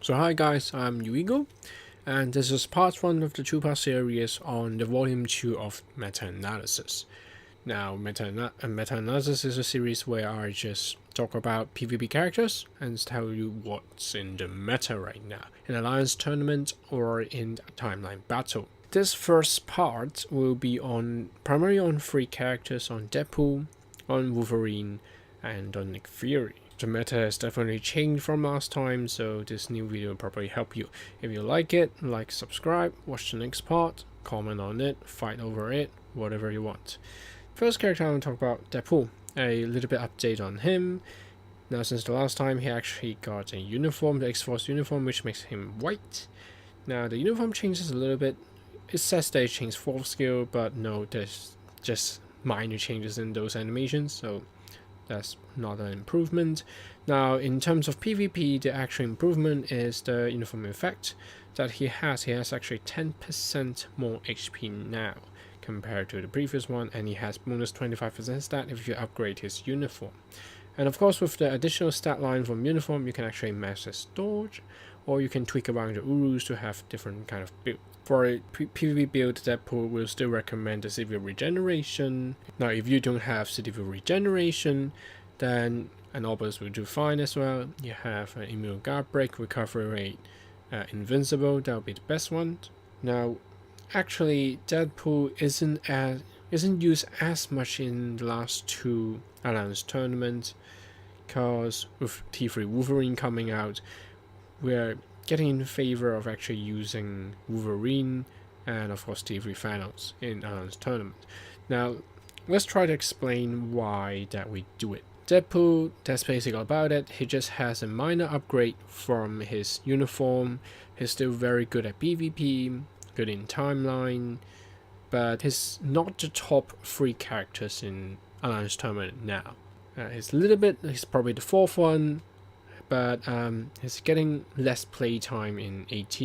So hi guys, I'm Uigo, and this is part 1 of the two-part series on the volume 2 of meta-analysis. Now, meta-analysis is a series where I just talk about PvP characters and tell you what's in the meta right now, in Alliance tournament or in a timeline battle. This first part will be primarily on 3 characters, on Deadpool, on Wolverine, and on Nick Fury. The meta has definitely changed from last time, so this new video will probably help you. If you like it, like, subscribe, watch the next part, comment on it, fight over it, whatever you want. First character I want to talk about, Deadpool. A little bit update on him. Now since the last time, he actually got a uniform, the X-Force uniform, which makes him white. Now the uniform changes a little bit. It says they changed 4th skill, but no, there's just minor changes in those animations, so that's not an improvement. Now, in terms of PvP, the actual improvement is the uniform effect that he has. He has actually 10% more HP now compared to the previous one, and he has bonus 25% stat if you upgrade his uniform. And of course, with the additional stat line from uniform, you can actually match his dodge, or you can tweak around the Urus to have different kind of build. For a PvP build, Deadpool will still recommend the severe regeneration. Now, if you don't have severe regeneration, then an Obelisk will do fine as well. You have an immune guard break, recovery rate, invincible. That would be the best one. Now, actually, Deadpool isn't used as much in the last 2 Alliance tournaments, because with T3 Wolverine coming out, we're getting in favor of actually using Wolverine and of course T3 Thanos in Alliance tournament. Now, let's try to explain why that we do it. Deadpool, that's basically about it. He just has a minor upgrade from his uniform. He's still very good at PvP, good in timeline, but he's not the top 3 characters in Alliance tournament now. He's probably the 4th one, but he's getting less playtime in AT.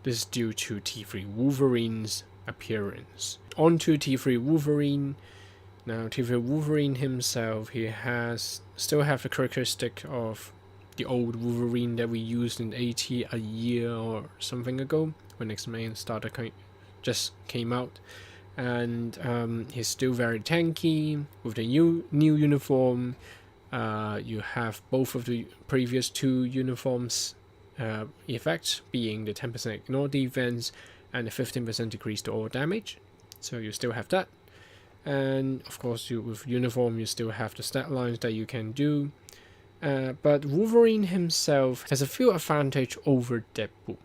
This is due to T3 Wolverine's appearance. On to T3 Wolverine. Now, T3 Wolverine himself, he still have the characteristic of the old Wolverine that we used in AT a year or something ago, when X-Men starter just came out. And he's still very tanky with the new uniform. You have both of the previous 2 uniforms effects, being the 10% ignore defense and the 15% decrease to all damage. So you still have that. And of course, with uniform, you still have the stat lines that you can do. But Wolverine himself has a few advantage over Deadpool.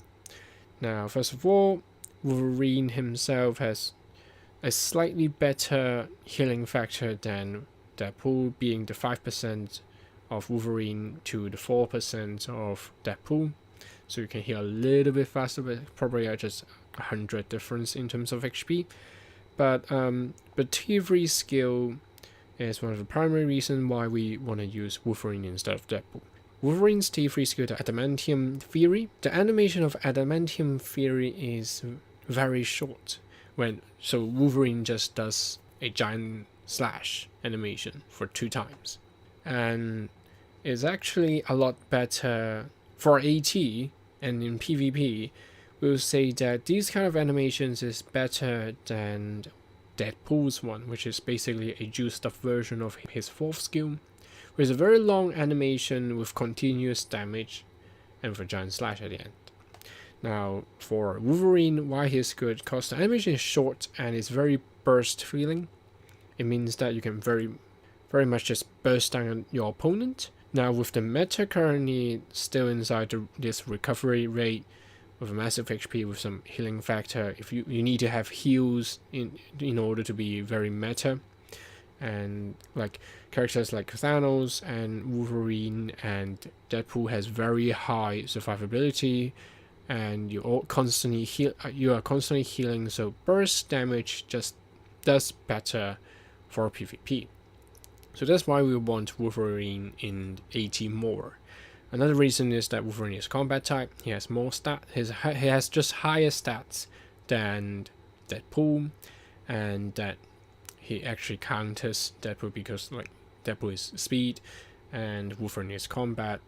Now, first of all, Wolverine himself has a slightly better healing factor than Deadpool, being the 5% of Wolverine to the 4% of Deadpool. So you can heal a little bit faster, but probably just 100 difference in terms of HP. But T3 skill is one of the primary reasons why we want to use Wolverine instead of Deadpool. Wolverine's T3 skill, the Adamantium Fury. The animation of Adamantium Fury is very short. So Wolverine just does a giant slash animation for 2 times, and it's actually a lot better for AT. And in PvP, we'll say that these kind of animations is better than Deadpool's one, which is basically a juiced up version of his 4th skill, with a very long animation with continuous damage and with a giant slash at the end. Now, for Wolverine, why he's good, because the animation is short and it's very burst feeling. It means that you can very much just burst down your opponent. Now, with the meta currently still inside this recovery rate with a massive HP with some healing factor, if you need to have heals in order to be very meta. And like characters like Thanos and Wolverine and Deadpool has very high survivability, and you are constantly healing, so burst damage just does better for PvP. So that's why we want Wolverine in AT more. Another reason is that Wolverine is combat type. He has more stats. He has just higher stats than Deadpool, and that he actually counters Deadpool because like Deadpool is speed and Wolverine is combat.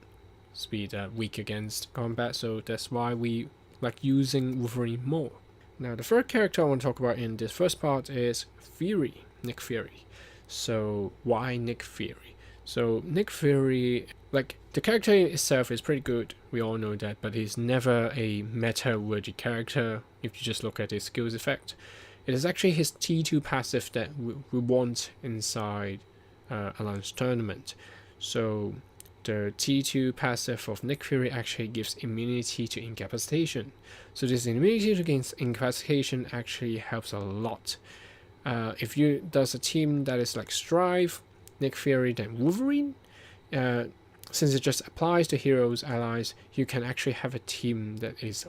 speed weak against combat, so that's why we like using Wolverine more. Now the third character I want to talk about in this first part is Fury, Nick Fury. So why Nick Fury? So Nick Fury, like the character itself is pretty good, we all know that, but he's never a meta-worthy character if you just look at his skills effect. It is actually his T2 passive that we want inside a launch tournament. So the T2 passive of Nick Fury actually gives immunity to incapacitation. So this immunity against incapacitation actually helps a lot. If you does a team that is like Strive, Nick Fury, then Wolverine, since it just applies to heroes, allies, you can actually have a team that is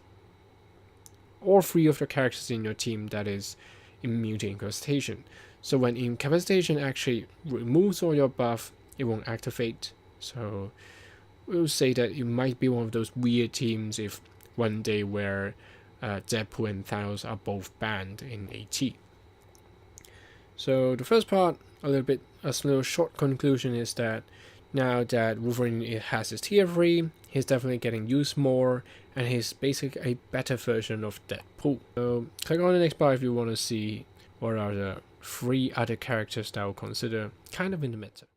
all three of the characters in your team that is immune to incapacitation. So when incapacitation actually removes all your buff, it won't activate. So we'll say that it might be one of those weird teams if one day where Deadpool and Thanos are both banned in AT. So the first part, a little short conclusion is that now that Wolverine has his tier 3, he's definitely getting used more, and he's basically a better version of Deadpool. So click on the next part if you want to see what are the 3 other characters that I will consider kind of in the meta.